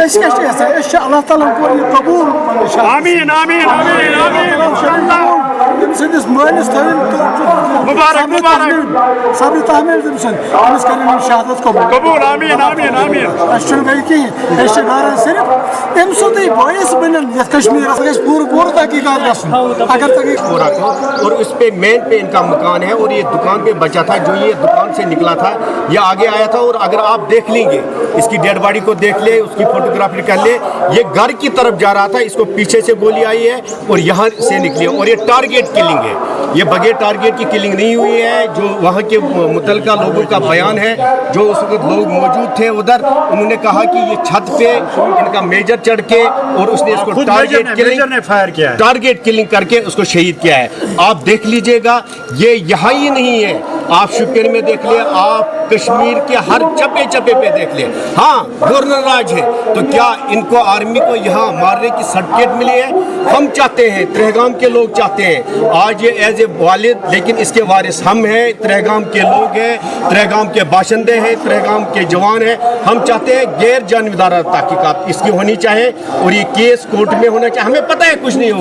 ايش الله تعالى يقول قبول امين امين امين امين مسدس مهندس مبارك مبارك صبري تعمل دمسن بس كان شهادات قبول امين امين امين اشتغل بيكي ايش بارن صرف امسودي بويس بنن कश्मीर पूरा तहकीकात अगर पूरा और उस पे मेन पे इनका मकान है और ये दुकान पे बचा था जो ये दुकान से निकला था ये आगे आया था और अगर आप देख लेंगे इसकी डेड बॉडी को देख ले उसकी फोटोग्राफी कर ले ये घर की तरफ जा रहा था इसको पीछे से गोली आई है और यहाँ से निकली और ये टारगेट किलिंग है ये बगैर टारगेट की किलिंग नहीं हुई है जो वहाँ के मुतलका लोगों का बयान है जो उस वक्त लोग मौजूद थे उधर उन्होंने कहा कि ये छत पे इनका मेजर चढ़ के और उसने इसको टारगेट किलिंग करके उसको शहीद किया है। आप देख लीजिएगा ये यहाँ ही नहीं है आप शुपियन में देख ले आप कश्मीर के हर चप्पे चप्पे पे देख ले। हाँ गवर्नर राज है तो क्या इनको आर्मी को यहाँ मारने की सर्टिफिकेट मिली है। हम चाहते हैं त्रेहगाम के लोग चाहते हैं आज ये एज ए वालिद लेकिन इसके वारिस हम हैं त्रेहगाम के लोग हैं त्रेहगाम के बाशिंदे हैं त्रेहगाम के जवान हैं। हम चाहते हैं गैर जानबदाराना तहकीकात इसकी होनी चाहिए और ये केस कोर्ट में होना चाहिए। हमें पता है कुछ नहीं हो